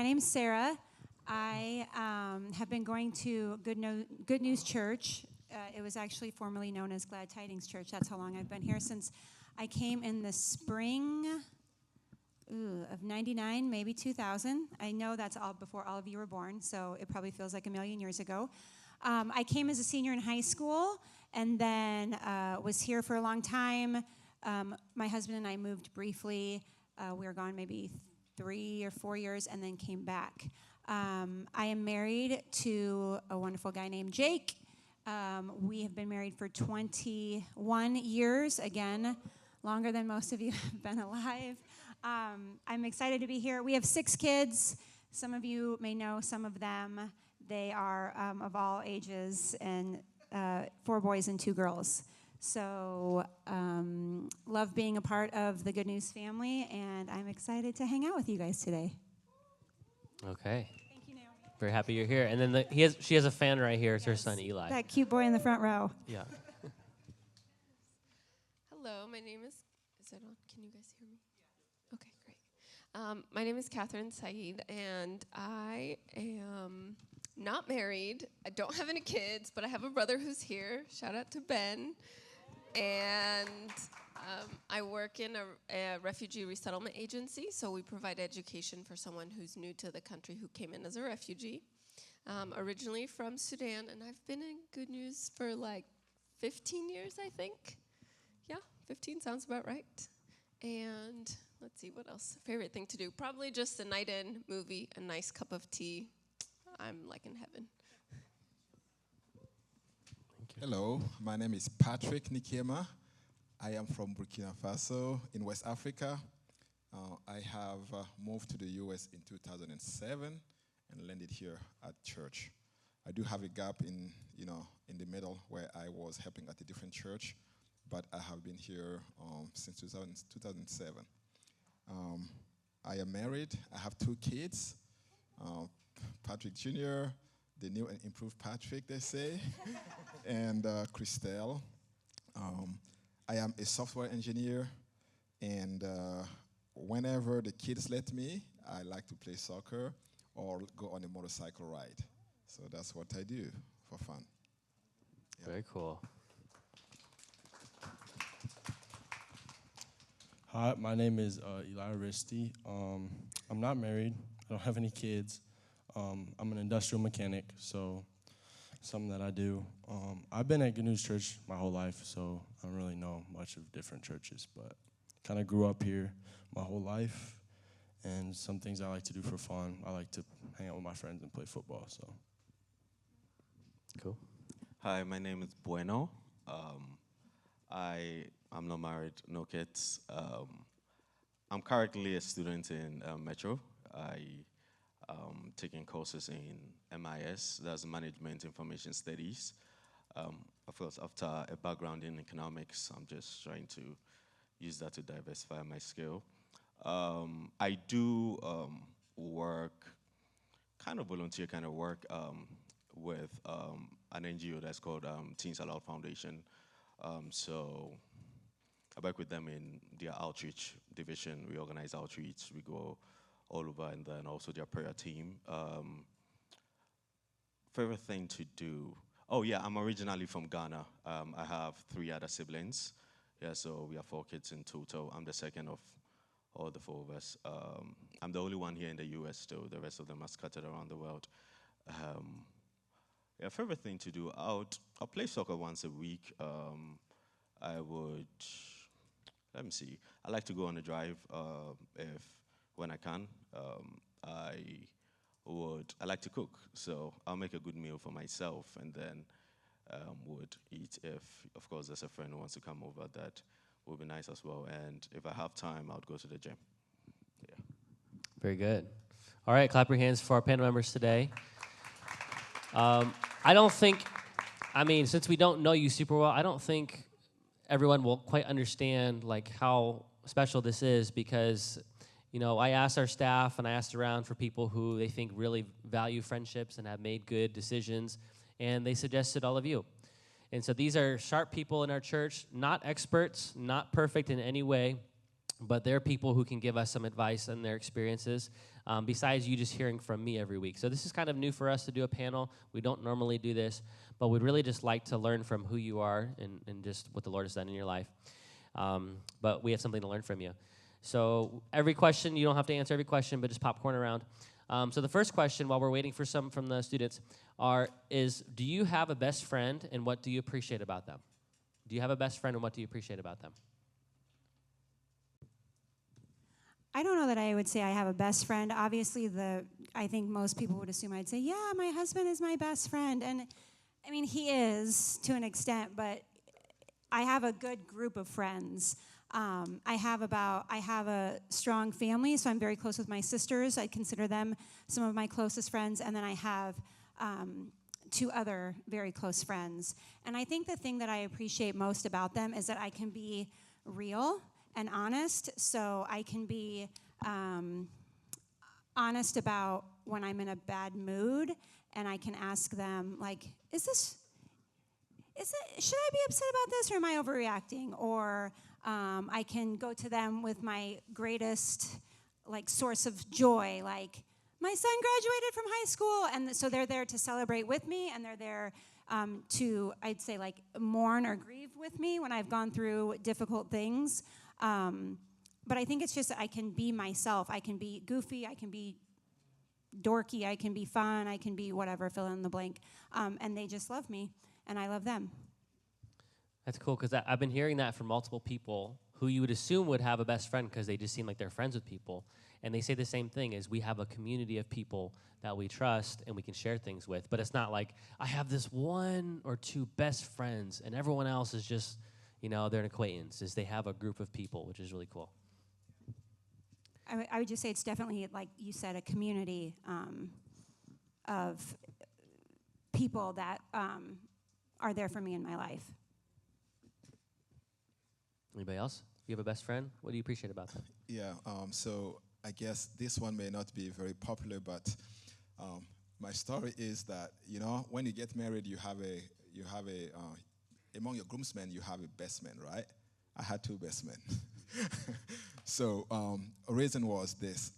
name's Sarah. I have been going to Good News Church. It was actually formerly known as Glad Tidings Church. That's how long I've been here, since I came in the spring of 99, maybe 2000. I know that's all before all of you were born, so it probably feels like a million years ago. I came as a senior in high school and then was here for a long time. My husband and I moved briefly. We were gone maybe 3 or 4 years and then came back. I am married to a wonderful guy named Jake. We have been married for 21 years, again, longer than most of you have been alive. I'm excited to be here. We have 6 kids. Some of you may know some of them. They are of all ages, and 4 boys and 2 girls. So love being a part of the Good News family, and I'm excited to hang out with you guys today. Okay. Thank you, Naomi. Very happy you're here. And then she has a fan right here. It's her son, Eli. That cute boy in the front row. Yeah. Hello, my name is that on? Can you guys hear me? Yeah. Okay, great. My name is Katherine Saeed, and I am not married. I don't have any kids, but I have a brother who's here. Shout out to Ben. And I work in a refugee resettlement agency, so we provide education for someone who's new to the country who came in as a refugee. Originally from Sudan, and I've been in Good News for like 15 years, I think. Yeah, 15 sounds about right. And let's see, what else? Favorite thing to do? Probably just a night in, movie, a nice cup of tea. I'm like in heaven. Hello, my name is Patrick Nikema. I am from Burkina Faso in West Africa. I have moved to the U.S. in 2007 and landed here at church. I do have a gap in the middle where I was helping at a different church, but I have been here since 2007. I am married. I have 2 kids, Patrick Jr., the new and improved Patrick, they say, and Christelle. I am a software engineer, and whenever the kids let me, I like to play soccer or go on a motorcycle ride. So that's what I do for fun. Yeah. Very cool. Hi, my name is Eli Aristi. I'm not married. I don't have any kids. I'm an industrial mechanic, so something that I do. I've been at Good News Church my whole life, so I don't really know much of different churches, but kind of grew up here my whole life, and some things I like to do for fun. I like to hang out with my friends and play football, so. Cool. Hi, my name is Buernor. I'm not married, no kids. I'm currently a student in Metro. Taking courses in MIS, that's Management Information Studies. Of course, after a background in economics, I'm just trying to use that to diversify my skill. I do work, kind of volunteer kind of work with an NGO that's called Teens Allowed Foundation. So I work with them in their outreach division. We organize outreach, we go all over, and then also their prayer team. Favorite thing to do? Oh yeah, I'm originally from Ghana. I have 3 other siblings. Yeah, so we have 4 kids in total. I'm the second of all the 4 of us. I'm the only one here in the US though. The rest of them are scattered around the world. Yeah, favorite thing to do? I'll play soccer once a week. I would, let me see. I like to go on a drive when I can. I like to cook, so I'll make a good meal for myself and then would eat if, of course, there's a friend who wants to come over. That would be nice as well. And if I have time, I would go to the gym. Yeah. Very good. All right, clap your hands for our panel members today. Since we don't know you super well, I don't think everyone will quite understand like how special this is, because I asked our staff and I asked around for people who they think really value friendships and have made good decisions, and they suggested all of you. And so these are sharp people in our church, not experts, not perfect in any way, but they're people who can give us some advice on their experiences, besides you just hearing from me every week. So this is kind of new for us to do a panel. We don't normally do this, but we'd really just like to learn from who you are and just what the Lord has done in your life. But we have something to learn from you. So every question, you don't have to answer every question, but just popcorn around. So the first question, while we're waiting for some from the students, is do you have a best friend, and what do you appreciate about them? Do you have a best friend, and what do you appreciate about them? I don't know that I would say I have a best friend. Obviously, I think most people would assume I'd say, yeah, my husband is my best friend. And I mean, he is to an extent, but I have a good group of friends. I have a strong family, so I'm very close with my sisters. I consider them some of my closest friends. And then I have 2 other very close friends. And I think the thing that I appreciate most about them is that I can be real and honest. So I can be honest about when I'm in a bad mood, and I can ask them, like, should I be upset about this, or am I overreacting? Or I can go to them with my greatest, like, source of joy, like, my son graduated from high school, and so they're there to celebrate with me, and they're there to, I'd say, like, mourn or grieve with me when I've gone through difficult things. But I think it's just that I can be myself. I can be goofy, I can be dorky, I can be fun, I can be whatever, fill in the blank. And they just love me, and I love them. That's cool, because I've been hearing that from multiple people who you would assume would have a best friend because they just seem like they're friends with people. And they say the same thing, is we have a community of people that we trust and we can share things with. But it's not like, I have this 1 or 2 best friends, and everyone else is just, they're an acquaintance. Is they have a group of people, which is really cool. I would just say it's definitely, like you said, a community of people that are there for me in my life. Anybody else? You have a best friend? What do you appreciate about them? Yeah, so I guess this one may not be very popular, but my story is that, when you get married, you have among your groomsmen, you have a best man, right? I had 2 best men. So a reason was this.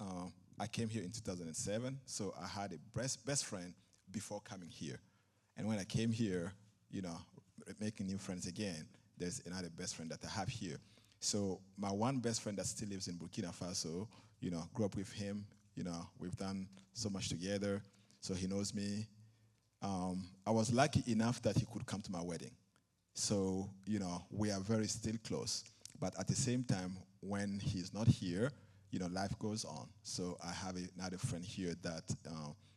I came here in 2007, so I had a best friend before coming here. And when I came here, making new friends again, there's another best friend that I have here. So my one best friend that still lives in Burkina Faso, grew up with him. We've done so much together, so he knows me. I was lucky enough that he could come to my wedding. So, we are very still close. But at the same time, when he's not here, life goes on. So I have another friend here that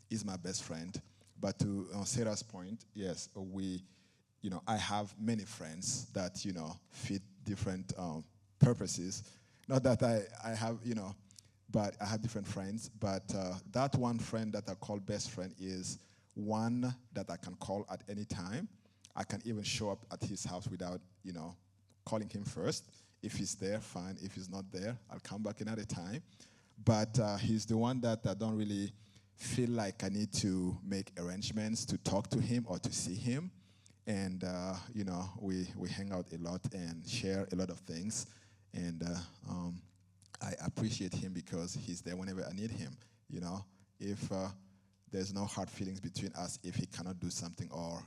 is my best friend. But to Sarah's point, yes, I have many friends that, fit different purposes. Not that I have, but I have different friends. But that one friend that I call best friend is one that I can call at any time. I can even show up at his house without, calling him first. If he's there, fine. If he's not there, I'll come back another time. But he's the one that I don't really feel like I need to make arrangements to talk to him or to see him. And, we hang out a lot and share a lot of things. And I appreciate him because he's there whenever I need him. If there's no hard feelings between us if he cannot do something, or,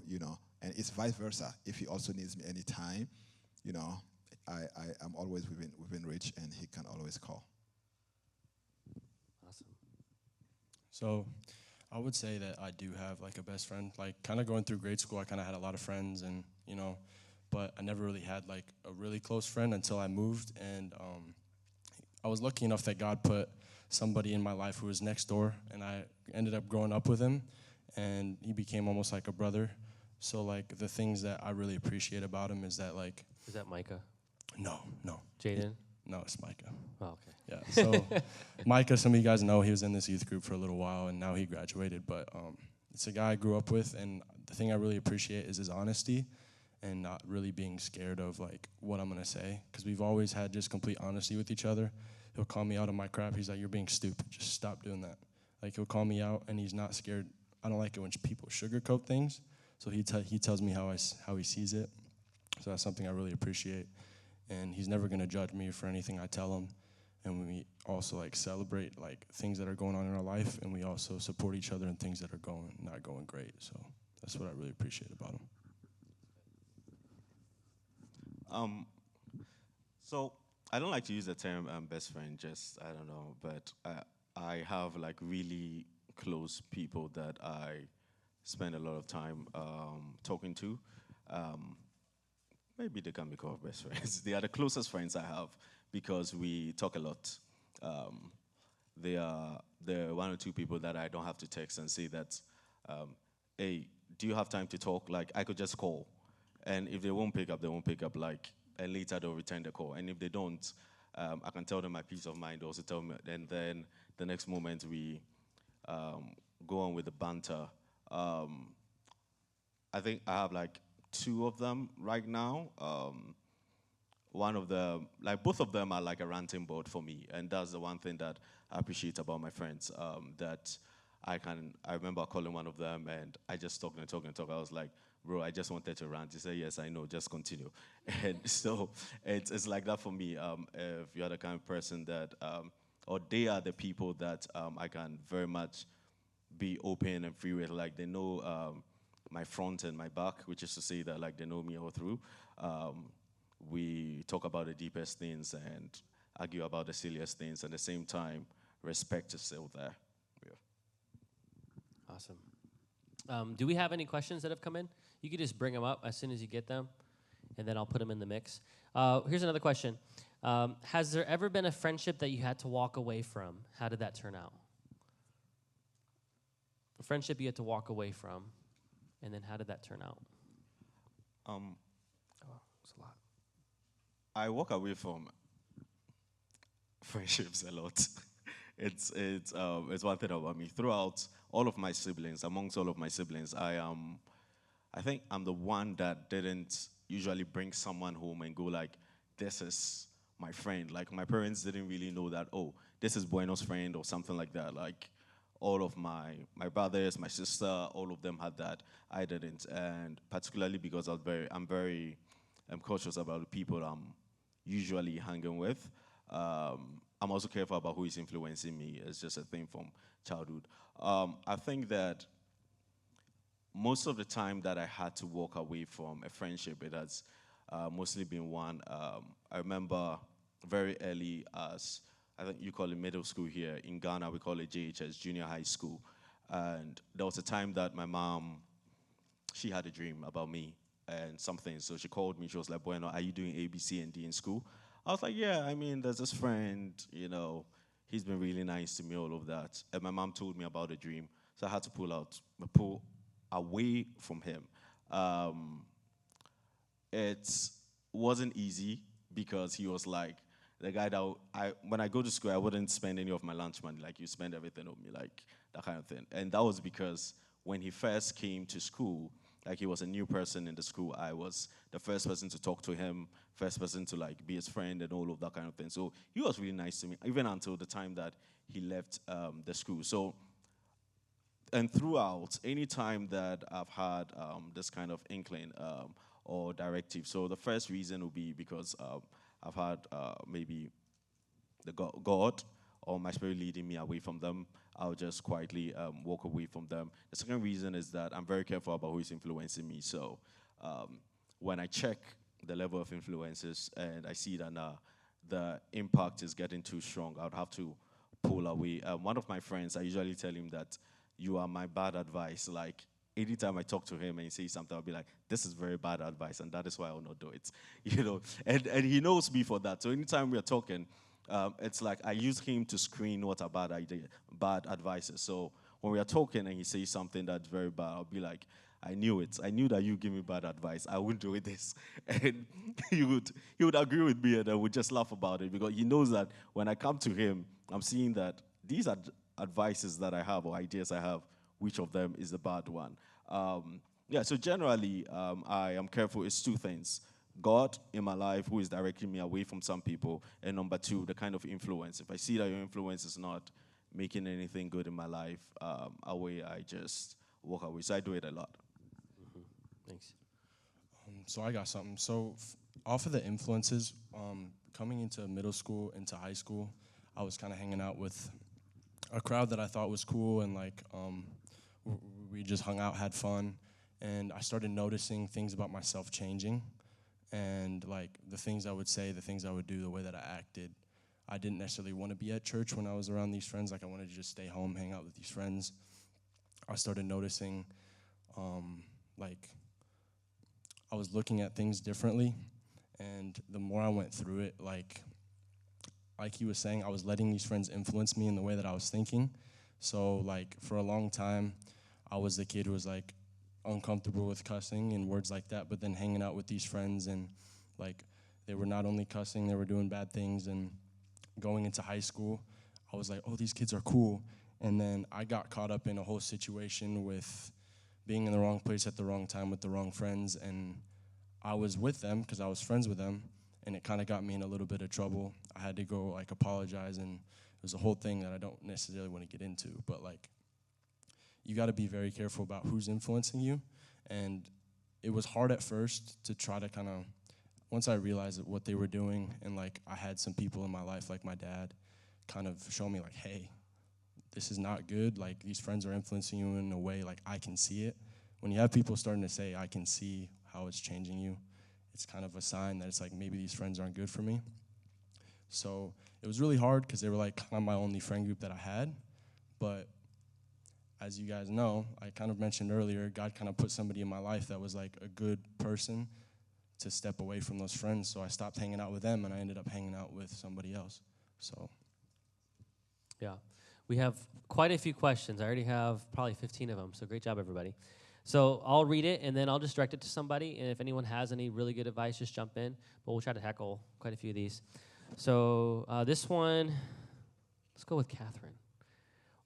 and it's vice versa. If he also needs me anytime, I'm always within reach, and he can always call. Awesome. So I would say that I do have like a best friend. Like kind of going through grade school, I kind of had a lot of friends, and but I never really had like a really close friend until I moved. And I was lucky enough that God put somebody in my life who was next door, and I ended up growing up with him, and he became almost like a brother. So like the things that I really appreciate about him is that like. Is that Micah? No. Jaden? No, it's Micah. Oh, okay. Yeah, so Micah, some of you guys know, he was in this youth group for a little while, and now he graduated. But it's a guy I grew up with, and the thing I really appreciate is his honesty and not really being scared of, like, what I'm going to say, because we've always had just complete honesty with each other. He'll call me out on my crap. He's like, you're being stupid. Just stop doing that. Like, he'll call me out, and he's not scared. I don't like it when people sugarcoat things, so he tells me how he sees it. So that's something I really appreciate. And he's never going to judge me for anything I tell him. and we also like celebrate like things that are going on in our life, and we also support each other in things that are not going great. So that's what I really appreciate about him. So I don't like to use the term best friend, just I don't know, but I have like really close people that I spend a lot of time talking to. Um, Maybe they can be called best friends. They are the closest friends I have because we talk a lot. Um, they are the one or two people that I don't have to text and say that, hey, do you have time to talk? Like I could just call, and if they won't pick up, they won't pick up. Like, and later they'll return the call. And if they don't, I can tell them my peace of mind. Also tell me, and then the next moment we go on with the banter. Um, I think I have like two of them right now. One of them, like both of them are like a ranting board for me. And that's the one thing that I appreciate about my friends, that I remember calling one of them and I just talked and talked and talked. I was like, bro, I just wanted to rant. He said, yes, I know, just continue. And so it's like that for me. If you're the kind of person that, or they are the people that I can very much be open and free with. Like they know my front and my back, which is to say that like they know me all through. We talk about the deepest things and argue about the silliest things. At the same time, respect is still there. Yeah. Awesome. Do we have any questions that have come in? You could just bring them up as soon as you get them, and then I'll put them in the mix. Here's another question. Has there ever been a friendship that you had to walk away from? How did that turn out? A friendship you had to walk away from, and then how did that turn out? It's a lot. I walk away from friendships a lot. It's one thing about me. Throughout all of my siblings, amongst all of my siblings, I think I'm the one that didn't usually bring someone home and go like, this is my friend. Like my parents didn't really know that, oh, this is Buenor's friend or something like that. Like all of my brothers, my sister, all of them had that. I didn't, and particularly because I'm very cautious about the people I'm usually hanging with. I'm also careful about who is influencing me. It's just a thing from childhood. I think that most of the time that I had to walk away from a friendship, it has mostly been one. I remember very early as, I think you call it middle school here. In Ghana, we call it JHS, junior high school. And there was a time that my mom, she had a dream about me and something. So she called me. She was like, Bueno, are you doing A, B, C, and D in school? I was like, yeah, I mean, there's this friend, he's been really nice to me, all of that. And my mom told me about the dream. So I had to pull away from him. It wasn't easy because he was like the guy that when I go to school, I wouldn't spend any of my lunch money. Like, you spend everything on me, like that kind of thing. And that was because when he first came to school, like he was a new person in the school, I was the first person to talk to him, first person to like be his friend and all of that kind of thing. So he was really nice to me, even until the time that he left the school. So, and throughout, any time that I've had this kind of inkling or directive, so the first reason would be because I've had maybe the God or my spirit leading me away from them. I'll just quietly walk away from them. The second reason is that I'm very careful about who is influencing me. So when I check the level of influences and I see that the impact is getting too strong, I would have to pull away. One of my friends, I usually tell him that you are my bad advice. Like, anytime I talk to him and he says something, I'll be like, this is very bad advice, and that is why I will not do it. And he knows me for that. So anytime we're talking, it's like I use him to screen what are bad advices. So when we are talking and he says something that's very bad, I'll be like, I knew it. I knew that you give me bad advice. I wouldn't do this. And he would agree with me, and I would just laugh about it because he knows that when I come to him, I'm seeing that these are advices that I have or ideas I have, which of them is the bad one. So generally, I am careful. It's two things. God in my life, who is directing me away from some people, and number two, the kind of influence. If I see that your influence is not making anything good in my life, away, I just walk away. So I do it a lot. Mm-hmm. Thanks. So I got something. So off of the influences, coming into middle school, into high school, I was kind of hanging out with a crowd that I thought was cool, and like we just hung out, had fun, and I started noticing things about myself changing, and like the things I would say, the things I would do, the way that I acted. I didn't necessarily want to be at church when I was around these friends. Like I wanted to just stay home, hang out with these friends. I started noticing like I was looking at things differently, and the more I went through it, like he was saying, I was letting these friends influence me in the way that I was thinking. So like for a long time, I was the kid who was like uncomfortable with cussing and words like that, but then hanging out with these friends, and like they were not only cussing, they were doing bad things. And going into high school, I was like, oh, these kids are cool. And then I got caught up in a whole situation with being in the wrong place at the wrong time with the wrong friends, and I was with them because I was friends with them, and it kind of got me in a little bit of trouble. I had to go like apologize, and it was a whole thing that I don't necessarily want to get into, but like you got to be very careful about who's influencing you. And it was hard at first to try to kind of, once I realized what they were doing, and like I had some people in my life like my dad kind of show me like, hey, this is not good. Like these friends are influencing you in a way like I can see it. When you have people starting to say, I can see how it's changing you, it's kind of a sign that it's like maybe these friends aren't good for me. So it was really hard because they were like kind of my only friend group that I had. But as you guys know, I kind of mentioned earlier, God kind of put somebody in my life that was like a good person to step away from those friends. So I stopped hanging out with them, and I ended up hanging out with somebody else. So Yeah. We have quite a few questions. I already have probably 15 of them, so great job, everybody. So I'll read it, and then I'll just direct it to somebody, and if anyone has any really good advice, just jump in. But we'll try to tackle quite a few of these. So this one, let's go with Katherine.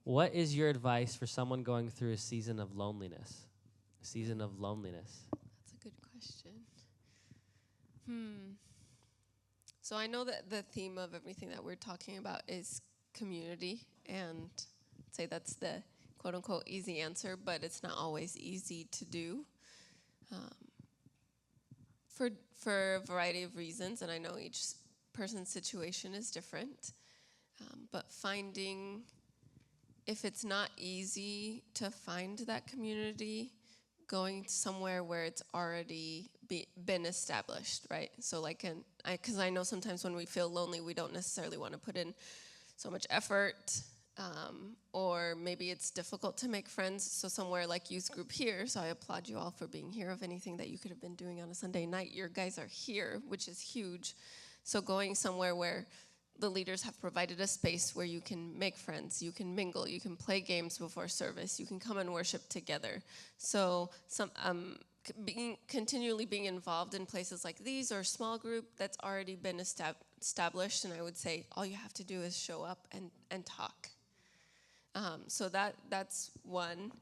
What is your advice for someone going through a season of loneliness? A season of loneliness. That's a good question. So I know that the theme of everything that we're talking about is community, and I'd say that's the quote-unquote easy answer, but it's not always easy to do for a variety of reasons, and I know each person's situation is different, but finding, if it's not easy to find that community, going somewhere where it's already been established, right? So like, because I know sometimes when we feel lonely, we don't necessarily want to put in so much effort, or maybe it's difficult to make friends. So somewhere like youth group here, so I applaud you all for being here. Of anything that you could have been doing on a Sunday night, your guys are here, which is huge. So going somewhere where the leaders have provided a space where you can make friends, you can mingle, you can play games before service, you can come and worship together. So continually being involved in places like these, or a small group that's already been established, and I would say all you have to do is show up and talk. So that's one.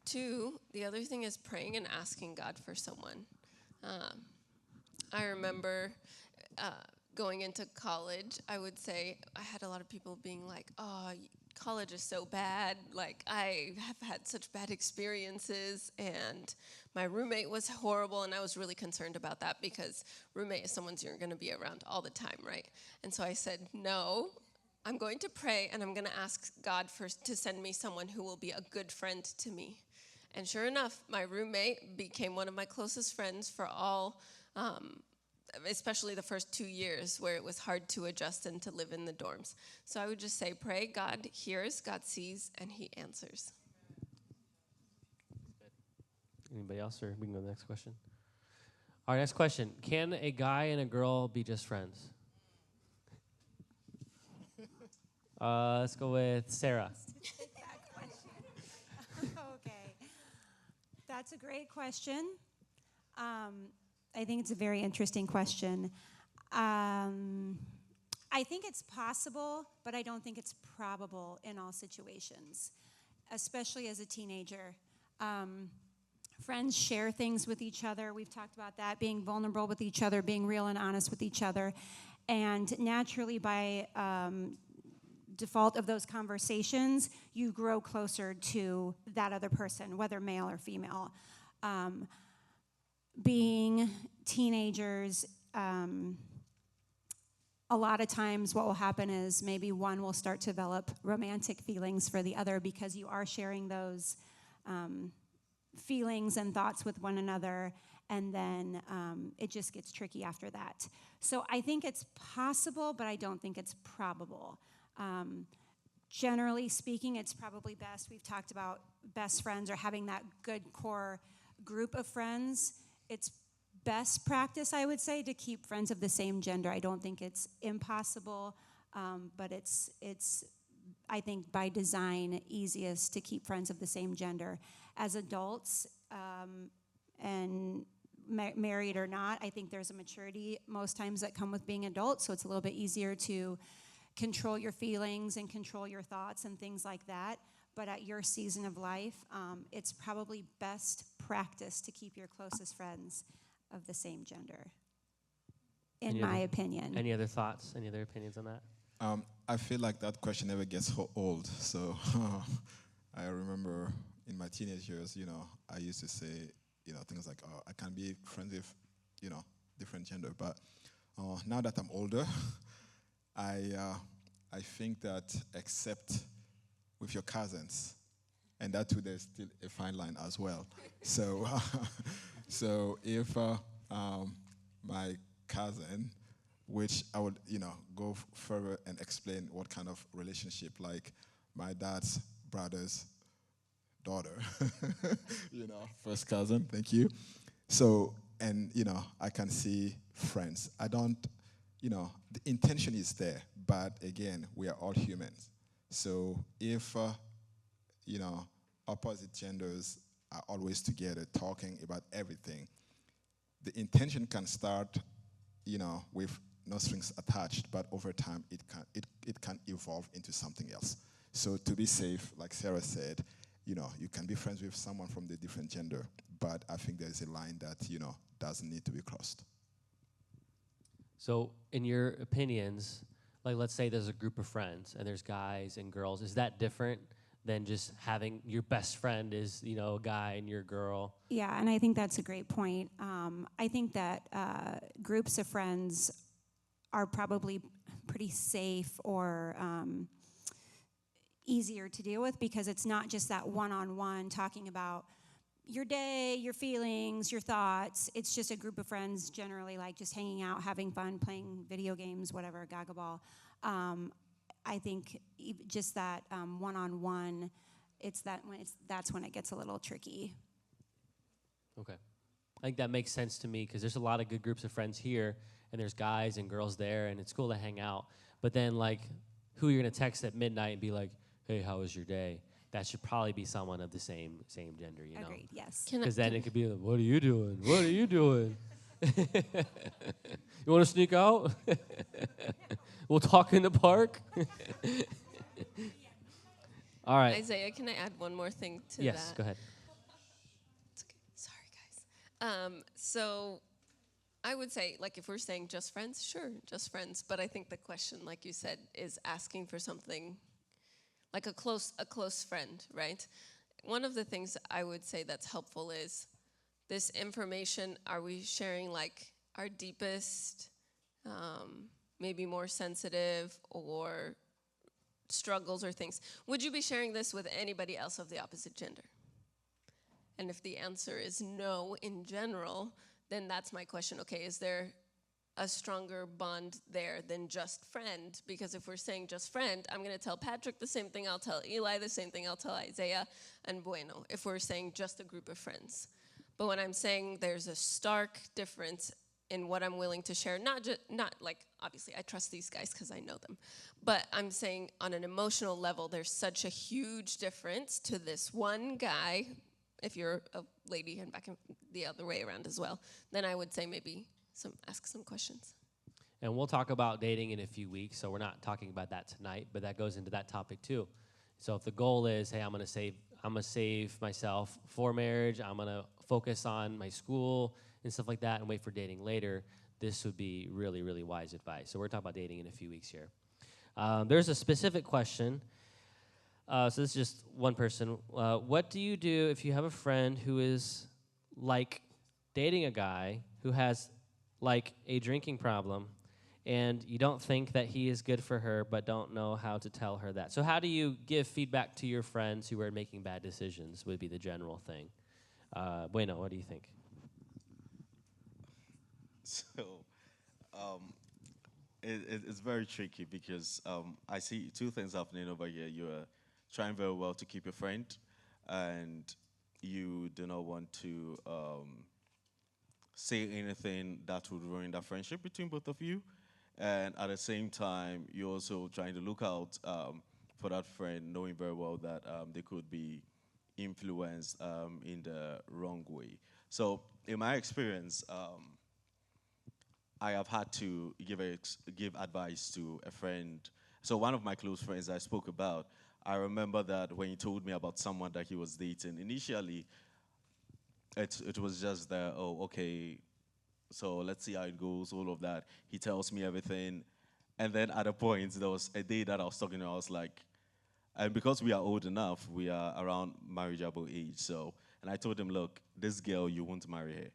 Two, the other thing is praying and asking God for someone. I remember going into college, I would say I had a lot of people being like, oh, college is so bad. Like, I have had such bad experiences, and my roommate was horrible, and I was really concerned about that because roommate is someone you're going to be around all the time, right? And so I said, no, I'm going to pray, and I'm going to ask God to send me someone who will be a good friend to me. And sure enough, my roommate became one of my closest friends for all, especially the first 2 years where it was hard to adjust and to live in the dorms. So I would just say, pray, God hears, God sees, and he answers. Anybody else, or we can go to the next question? All right, next question. Can a guy and a girl be just friends? Let's go with Sarah. Okay. That's a great question. I think it's a very interesting question. I think it's possible, but I don't think it's probable in all situations, especially as a teenager. Friends share things with each other. We've talked about that, being vulnerable with each other, being real and honest with each other. And naturally, by default of those conversations, you grow closer to that other person, whether male or female. Being teenagers, a lot of times what will happen is maybe one will start to develop romantic feelings for the other because you are sharing those feelings and thoughts with one another, and then it just gets tricky after that. So I think it's possible, but I don't think it's probable. Generally speaking, it's probably best. We've talked about best friends or having that good core group of friends. It's best practice, I would say, to keep friends of the same gender. I don't think it's impossible, but it's I think by design easiest to keep friends of the same gender. As adults, and married or not, I think there's a maturity most times that come with being adults, so it's a little bit easier to control your feelings and control your thoughts and things like that. But at your season of life, it's probably best practice to keep your closest friends of the same gender, in my opinion. Any other thoughts? Any other opinions on that? I feel like that question never gets old. So I remember in my teenage years, I used to say, things like, oh, I can be friends with, different gender. But now that I'm older, I think that except with your cousins, and that too, there's still a fine line as well. So, so if my cousin, which I would, go further and explain what kind of relationship, like my dad's brother's daughter, first cousin, thank you. So, and, I can see friends. I don't, the intention is there, but again, we are all humans. So if, opposite genders are always together talking about everything, the intention can start, with no strings attached, but over time it can evolve into something else. So to be safe, like Sarah said, you can be friends with someone from the different gender, but I think there's a line that, doesn't need to be crossed. So in your opinions, like let's say there's a group of friends and there's guys and girls, is that different than just having your best friend is, a guy and your girl? Yeah, and I think that's a great point. I think that groups of friends are probably pretty safe or easier to deal with because it's not just that one-on-one talking about your day, your feelings, your thoughts. It's just a group of friends generally like just hanging out, having fun, playing video games, whatever, gagaball. I think just that one-on-one, that's when it gets a little tricky. Okay. I think that makes sense to me because there's a lot of good groups of friends here, and there's guys and girls there, and it's cool to hang out. But then, like, who you're going to text at midnight and be like, hey, how was your day? That should probably be someone of the same gender, Agreed, yes. Because then it could be like, what are you doing? What are you doing? You want to sneak out? We'll talk in the park? All right. Isaiah, can I add one more thing to that? Yes, go ahead. It's okay. Sorry, guys. So I would say, like, if we're saying just friends, sure, just friends. But I think the question, like you said, is asking for something like a close friend, right? One of the things I would say that's helpful is this information, are we sharing like our deepest, maybe more sensitive or struggles or things? Would you be sharing this with anybody else of the opposite gender? And if the answer is no in general, then that's my question. Okay, is there a stronger bond there than just friend? Because if we're saying just friend, I'm going to tell Patrick the same thing I'll tell Eli, the same thing I'll tell Isaiah and Buernor, if we're saying just a group of friends. But when I'm saying there's a stark difference in what I'm willing to share, not like, obviously I trust these guys because I know them, but I'm saying on an emotional level, there's such a huge difference to this one guy. If you're a lady and back the other way around as well, then I would say maybe ask some questions. And we'll talk about dating in a few weeks, so we're not talking about that tonight, but that goes into that topic too. So if the goal is, hey, I'm gonna save myself for marriage, I'm gonna focus on my school and stuff like that and wait for dating later, this would be really, really wise advice. So we're talking about dating in a few weeks here. There's a specific question. So this is just one person. What do you do if you have a friend who is like dating a guy who has like a drinking problem and you don't think that he is good for her, but don't know how to tell her that. So how do you give feedback to your friends who are making bad decisions would be the general thing. Bueno, what do you think? So it's very tricky because I see two things happening over here. You're trying very well to keep your friend, and you do not want to say anything that would ruin that friendship between both of you. And at the same time, you're also trying to look out for that friend, knowing very well that they could be influenced in the wrong way. So, in my experience, I have had to give advice to a friend. So one of my close friends I spoke about, I remember that when he told me about someone that he was dating, initially it was just that, oh, okay, so let's see how it goes, all of that. He tells me everything. And then at a point, there was a day that I was talking to him, I was like, and because we are old enough, we are around marriageable age. So, and I told him, look, this girl, you won't marry her.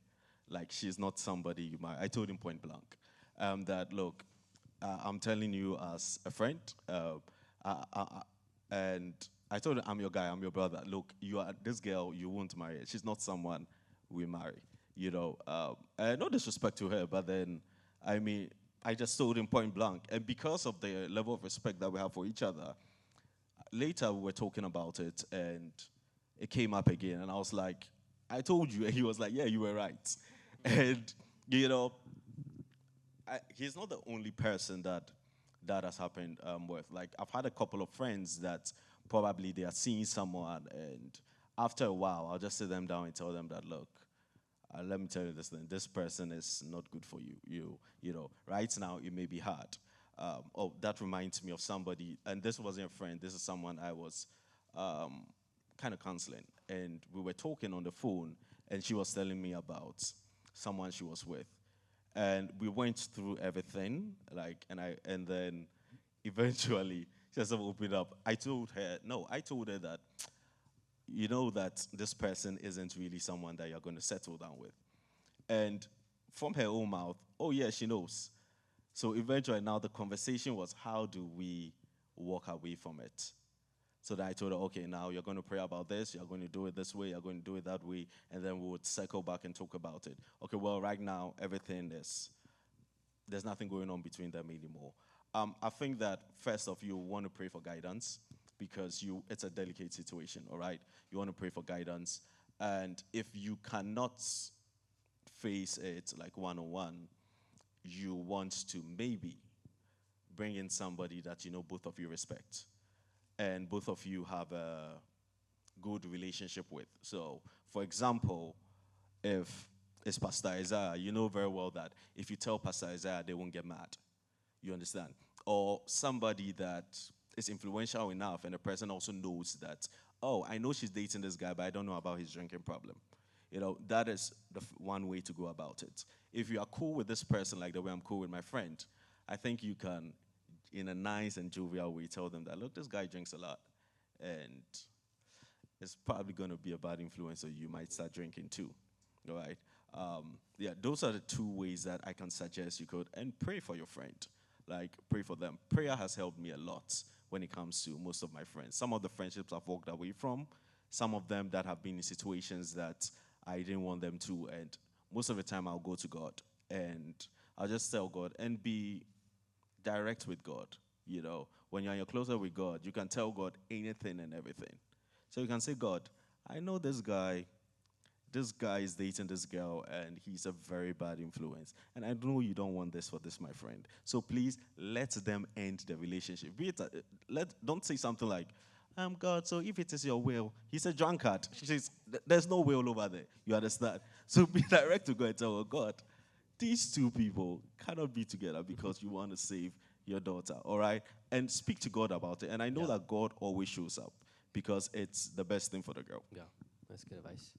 Like, she's not somebody you marry. I told him point blank that, look, I'm telling you as a friend, and I told him, I'm your guy, I'm your brother. Look, you are this girl, you won't marry her. She's not someone we marry. You know, no disrespect to her, but then, I mean, I just told him point blank. And because of the level of respect that we have for each other, later we were talking about it and it came up again. And I was like, I told you. And he was like, yeah, you were right. And, you know, he's not the only person that has happened with. Like, I've had a couple of friends that probably they are seeing someone, and after a while, I'll just sit them down and tell them that, look, let me tell you this thing. This person is not good for you. You know, right now it may be hard. Oh, that reminds me of somebody, and this wasn't a friend. This is someone I was kind of counseling, and we were talking on the phone, and she was telling me about someone she was with, and we went through everything, like, and then eventually she just opened up. I told her that you know that this person isn't really someone that you're going to settle down with. And from her own mouth, oh yeah, she knows. So eventually now the conversation was, how do we walk away from it? So then I told her, okay, now you're going to pray about this, you're going to do it this way, you're going to do it that way, and then we would circle back and talk about it. Okay, well, right now, there's nothing going on between them anymore. I think that first off, you want to pray for guidance because it's a delicate situation, all right? You want to pray for guidance. And if you cannot face it like one-on-one, you want to maybe bring in somebody that you know both of you respect and both of you have a good relationship with. So, for example, if it's Pastor Isaiah, you know very well that if you tell Pastor Isaiah, they won't get mad. You understand? Or somebody that is influential enough and the person also knows that, oh, I know she's dating this guy, but I don't know about his drinking problem. You know, that is the one way to go about it. If you are cool with this person like the way I'm cool with my friend, I think you can, in a nice and jovial way, tell them that, look, this guy drinks a lot, and it's probably going to be a bad influence, so you might start drinking too, all right? Yeah, those are the two ways that I can suggest you could, and pray for your friend. Like, pray for them. Prayer has helped me a lot when it comes to most of my friends. Some of the friendships I've walked away from, some of them that have been in situations that I didn't want them to, and most of the time I'll go to God, and I'll just tell God, and be direct with God. You know, when you're in your closer with God, you can tell God anything and everything. So you can say, God, I know this guy is dating this girl and he's a very bad influence. And I know you don't want this for this, my friend. So please let them end the relationship. Don't say something like, God, so if it is your will, he's a drunkard. She says, there's no will over there. You understand? So be direct to God and tell God, these two people cannot be together because you want to save your daughter, all right? And speak to God about it. And I know that God always shows up because it's the best thing for the girl. Yeah, that's good advice.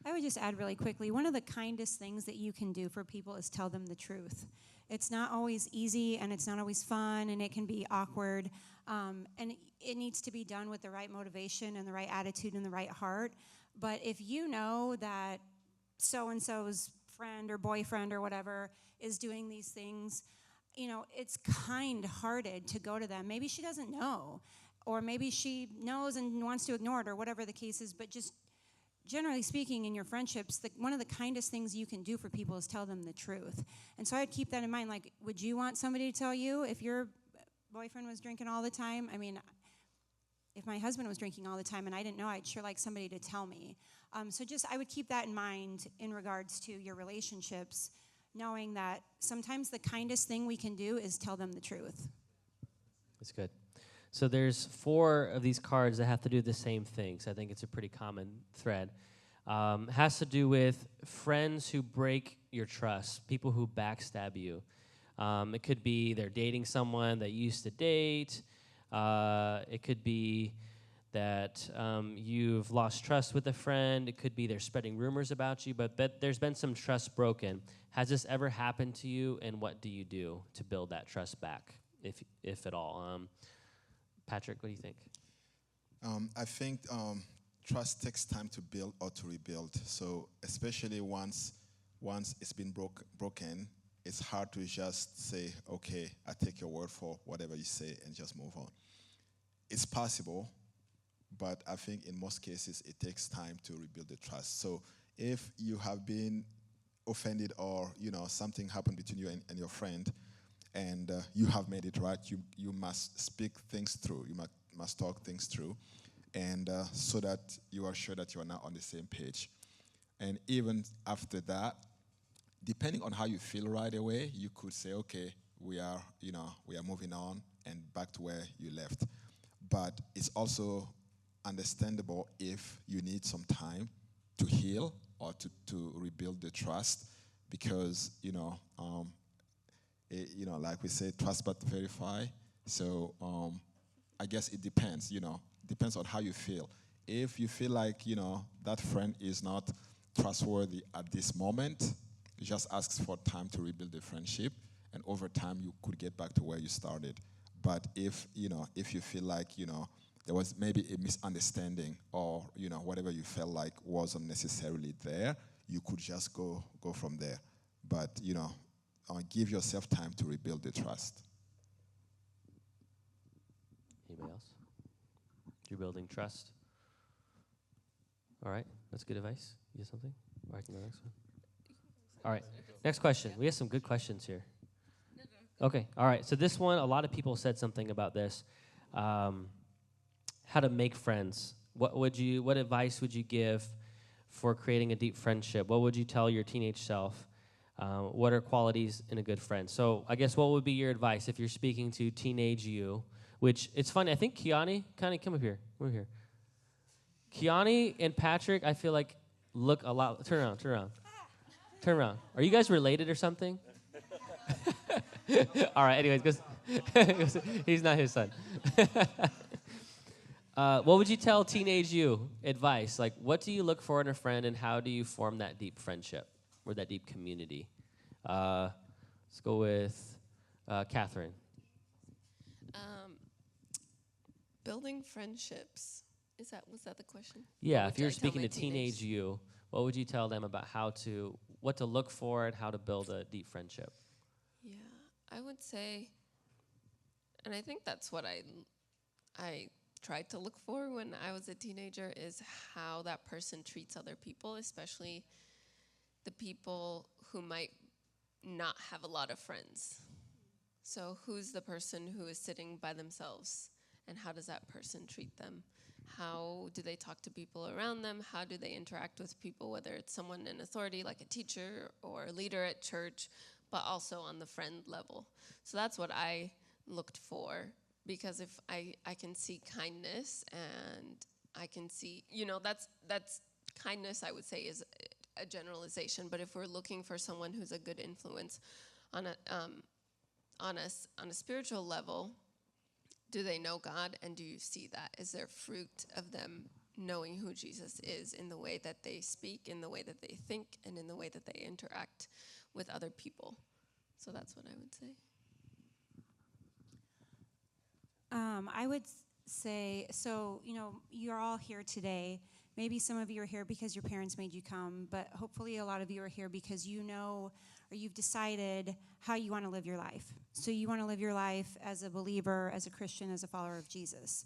I would just add really quickly, one of the kindest things that you can do for people is tell them the truth. It's not always easy, and it's not always fun, and it can be awkward, and it needs to be done with the right motivation and the right attitude and the right heart. But if you know that so-and-so's friend or boyfriend or whatever is doing these things, it's kind-hearted to go to them. Maybe she doesn't know, or maybe she knows and wants to ignore it, or whatever the case is, but just generally speaking, in your friendships, one of the kindest things you can do for people is tell them the truth. And so I'd keep that in mind. Like, would you want somebody to tell you if your boyfriend was drinking all the time? I mean, if my husband was drinking all the time and I didn't know, I'd sure like somebody to tell me. So I would keep that in mind in regards to your relationships, knowing that sometimes the kindest thing we can do is tell them the truth. That's good. So there's 4 of these cards that have to do the same things. I think it's a pretty common thread. Has to do with friends who break your trust, people who backstab you. It could be they're dating someone that you used to date. It could be that you've lost trust with a friend. It could be they're spreading rumors about you, but there's been some trust broken. Has this ever happened to you, and what do you do to build that trust back, if at all? Patrick, what do you think? I think trust takes time to build or to rebuild. So especially once it's been broken, it's hard to just say, okay, I take your word for whatever you say and just move on. It's possible, but I think in most cases it takes time to rebuild the trust. So if you have been offended or something happened between you and your friend, and you have made it right, you must speak things through. You must talk things through, and so that you are sure that you are now on the same page. And even after that, depending on how you feel right away, you could say, okay, we are moving on and back to where you left. But it's also understandable if you need some time to heal or to rebuild the trust, because like we say, trust but verify. So I guess it depends, depends on how you feel. If you feel like, that friend is not trustworthy at this moment, it just asks for time to rebuild the friendship, and over time you could get back to where you started. But if you feel like, there was maybe a misunderstanding, or, whatever you felt like wasn't necessarily there, you could just go from there. But, give yourself time to rebuild the trust. Anybody else? Rebuilding trust. All right, that's good advice. You have something? All right, the next one. All right, next question. We have some good questions here. Okay, all right. So this one, a lot of people said something about this. How to make friends. What advice would you give for creating a deep friendship? What would you tell your teenage self? What are qualities in a good friend? So I guess what would be your advice if you're speaking to teenage you? Which, it's funny, I think Kiani, come up here. Come over here. Kiani and Patrick, I feel like, look a lot. Turn around. Are you guys related or something? All right, anyways, because he's not his son. What would you tell teenage you? Advice, like, what do you look for in a friend, and how do you form that deep friendship or that deep community? Let's go with Katherine. Building friendships. Was that the question? Yeah, if you're speaking to teenage you, what would you tell them about what to look for and how to build a deep friendship? Yeah, I would say, and I think that's what I tried to look for when I was a teenager, is how that person treats other people, especially the people who might not have a lot of friends. So who's the person who is sitting by themselves, and how does that person treat them? How do they talk to people around them? How do they interact with people, whether it's someone in authority like a teacher or a leader at church, but also on the friend level? So that's what I looked for, because if I can see kindness, and I can see, that's kindness, I would say, is a generalization. But if we're looking for someone who's a good influence on a spiritual level, do they know God, and do you see that? Is there fruit of them knowing who Jesus is in the way that they speak, in the way that they think, and in the way that they interact with other people? So that's what I would say. I would say, so, you're all here today maybe some of you are here because your parents made you come, but hopefully a lot of you are here because you know or you've decided how you want to live your life. So you want to live your life as a believer, as a Christian, as a follower of Jesus.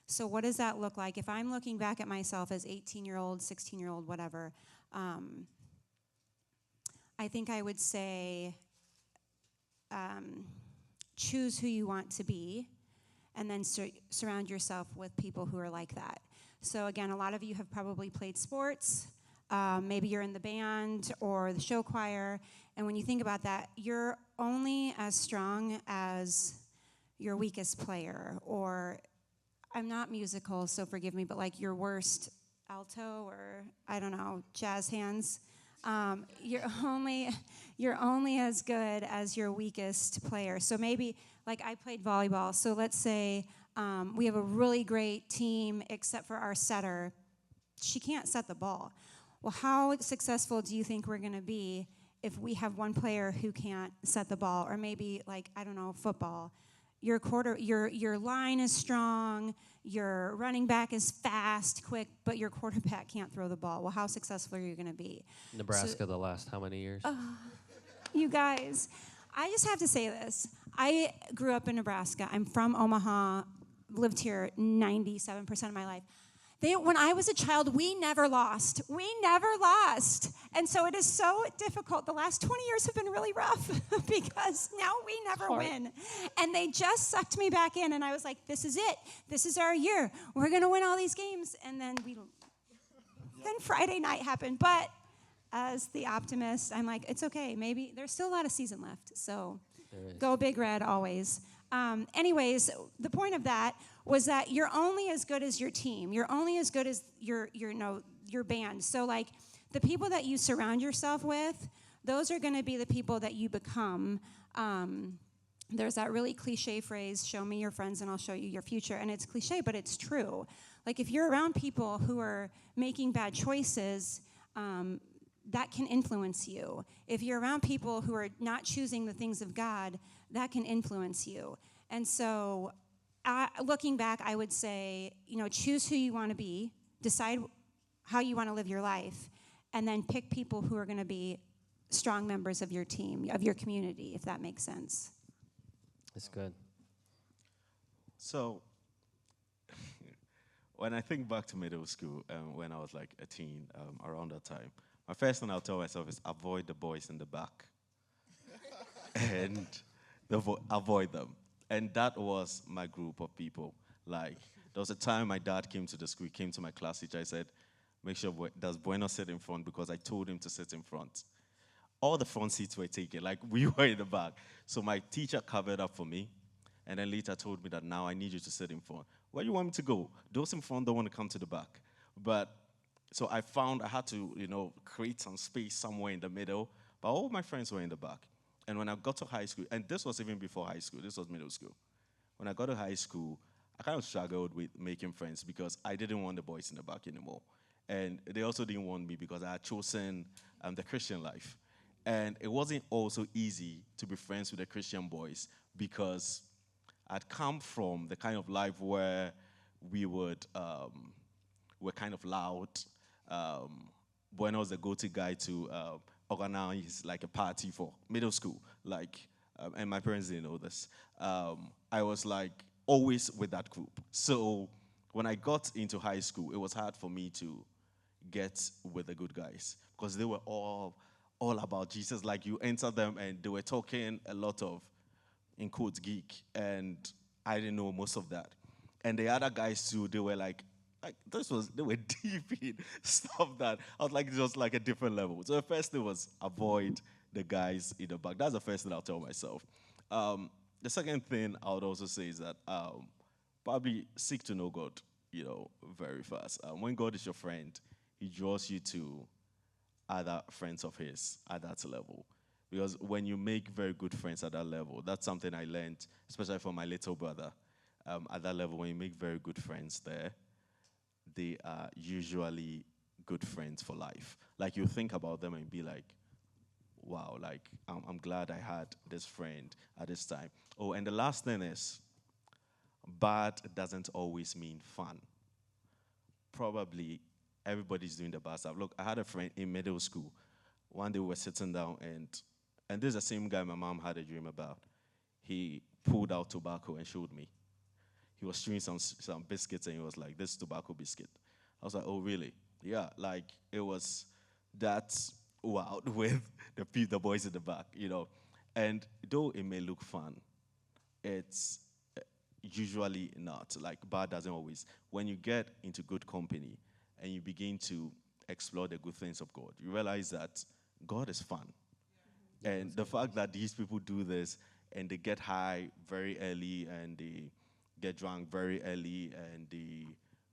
So what does that look like? If I'm looking back at myself as 18-year-old, 16-year-old, whatever, I think I would say choose who you want to be, and then surround yourself with people who are like that. So again, a lot of you have probably played sports. Maybe you're in the band or the show choir. And when you think about that, you're only as strong as your weakest player. Or, I'm not musical, so forgive me, but like your worst alto or, I don't know, jazz hands. You're only as good as your weakest player. So maybe, like I played volleyball, so let's say we have a really great team except for our setter. She can't set the ball. Well, how successful do you think we're going to be if we have one player who can't set the ball? Or maybe, like, I don't know, football. Your line is strong, your running back is fast, quick, but your quarterback can't throw the ball. Well, how successful are you going to be? Nebraska the last how many years? You guys, I just have to say this. I grew up in Nebraska. I'm from Omaha, lived here 97% of my life. When I was a child, we never lost. We never lost. And so it is so difficult. The last 20 years have been really rough because now we never win. And they just sucked me back in, and I was like, this is it. This is our year. We're going to win all these games. And then Friday night happened. But as the optimist, I'm like, it's okay. Maybe there's still a lot of season left. So go Big Red always. Anyways, the point of that was that you're only as good as your team. You're only as good as your band. So, like, the people that you surround yourself with, those are going to be the people that you become. There's that really cliche phrase, show me your friends and I'll show you your future. And it's cliche, but it's true. Like, if you're around people who are making bad choices, that can influence you. If you're around people who are not choosing the things of God, that can influence you. And so, looking back, I would say, choose who you want to be, decide how you want to live your life, and then pick people who are going to be strong members of your team, of your community, if that makes sense. That's good. So, when I think back to middle school, when I was like a teen, around that time, my first thing I'll tell myself is avoid the boys in the back. And avoid them. And that was my group of people. Like, there was a time my dad came to the school, he came to my class teacher, I said, make sure does Buernor sit in front, because I told him to sit in front. All the front seats were taken, like we were in the back. So my teacher covered up for me, and then later told me that now I need you to sit in front. Where do you want me to go? Those in front don't want to come to the back. But, so I found I had to, create some space somewhere in the middle, but all my friends were in the back. And when I got to high school, and this was even before high school, this was middle school. When I got to high school, I kind of struggled with making friends because I didn't want the boys in the back anymore. And they also didn't want me because I had chosen the Christian life. And it wasn't also easy to be friends with the Christian boys because I'd come from the kind of life where we were kind of loud. Buernor was the go-to guy to organize like a party for middle school, and my parents didn't know this. I was like always with that group. So when I got into high school, it was hard for me to get with the good guys because they were all about Jesus. Like, you enter them and they were talking a lot of, in quotes, geek, and I didn't know most of that. And the other guys too, they were like they were deep in stuff that I was like, it was like a different level. So the first thing was avoid the guys in the back. That's the first thing I'll tell myself. The second thing I would also say is that probably seek to know God, very fast. When God is your friend, he draws you to other friends of his at that level. Because when you make very good friends at that level, that's something I learned, especially from my little brother. At that level, when you make very good friends there, they are usually good friends for life. Like, you think about them and be like, wow, like, I'm glad I had this friend at this time. Oh, and the last thing is, bad doesn't always mean fun. Probably everybody's doing the bad stuff. Look, I had a friend in middle school. One day we were sitting down, and this is the same guy my mom had a dream about. He pulled out tobacco and showed me. He was chewing some biscuits, and he was like, "This is tobacco biscuit." I was like, "Oh, really?" Yeah, like it was that wild with the boys in the back, you know. And though it may look fun, it's usually not. Like bad doesn't always. When you get into good company and you begin to explore the good things of God, you realize that God is fun. And the fact that these people do this and they get high very early and they get drunk very early and they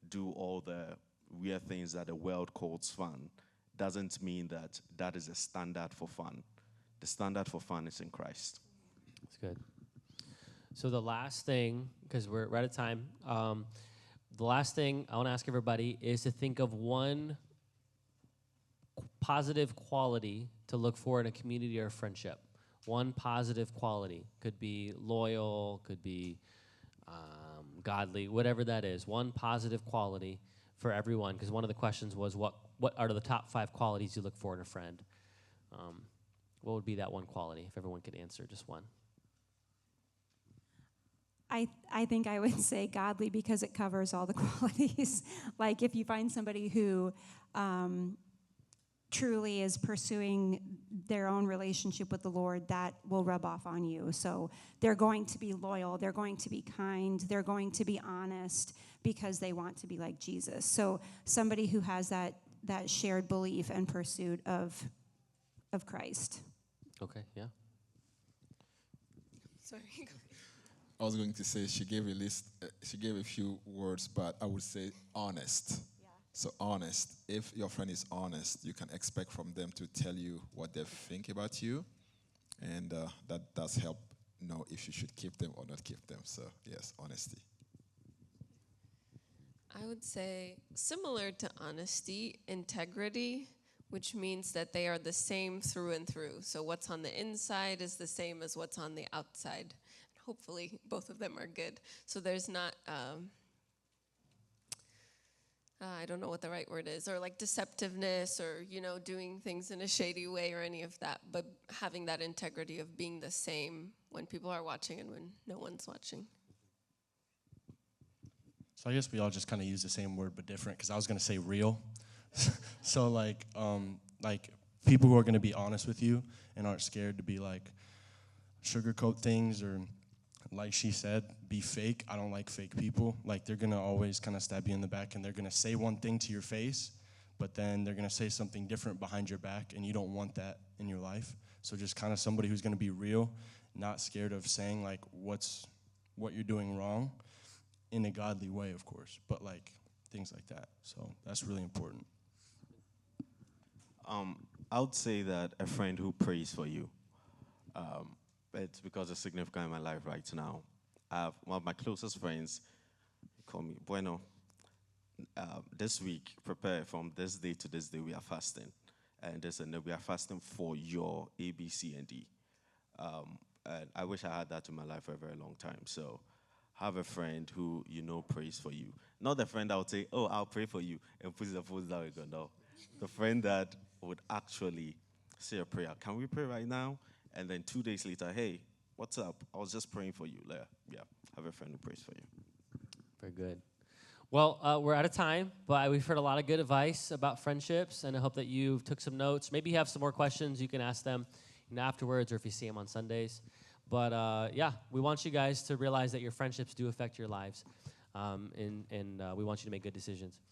do all the weird things that the world calls fun doesn't mean that that is a standard for fun. The standard for fun is in Christ. That's good. So the last thing, because we're out of time, the last thing I want to ask everybody is to think of one positive quality to look for in a community or a friendship. One positive quality. Could be loyal, could be godly, whatever that is. One positive quality for everyone, because one of the questions was what are the top 5 qualities you look for in a friend? What would be that one quality, if everyone could answer just one? I think I would say godly because it covers all the qualities. Like if you find somebody who truly is pursuing their own relationship with the Lord, that will rub off on you. So they're going to be loyal, they're going to be kind, they're going to be honest because they want to be like Jesus. So somebody who has that shared belief and pursuit of Christ. Okay, yeah. Sorry. I was going to say she gave a list, she gave a few words, but I would say honest. Yeah. So honest. If your friend is honest, you can expect from them to tell you what they think about you, and that does help know if you should keep them or not keep them. So yes, honesty. I would say similar to honesty, integrity, which means that they are the same through and through. So what's on the inside is the same as what's on the outside. Hopefully both of them are good. So there's not, I don't know what the right word is, or like deceptiveness or, doing things in a shady way or any of that, but having that integrity of being the same when people are watching and when no one's watching. So I guess we all just kind of use the same word but different, because I was going to say real. So like people who are going to be honest with you and aren't scared to be like sugarcoat things, or like she said, be fake. I don't like fake people. Like they're going to always kind of stab you in the back, and they're going to say one thing to your face, but then they're going to say something different behind your back, and you don't want that in your life. So just kind of somebody who's going to be real, not scared of saying like what you're doing wrong, in a godly way, of course, but like things like that. So that's really important. I would say that a friend who prays for you. It's because it's significant in my life right now. I have one of my closest friends, call me Buernor. This week, prepare from this day to this day, we are fasting. And they said, no, we are fasting for your A, B, C, and D. And I wish I had that in my life for a very long time. So have a friend who prays for you. Not the friend that would say, oh, I'll pray for you, and put the phone down and go, no. The friend that would actually say a prayer. Can we pray right now? And then 2 days later, hey, what's up? I was just praying for you. Yeah, have a friend who prays for you. Very good. Well, we're out of time, but we've heard a lot of good advice about friendships, and I hope that you took some notes. Maybe you have some more questions. You can ask them afterwards, or if you see them on Sundays. But yeah, we want you guys to realize that your friendships do affect your lives, and we want you to make good decisions.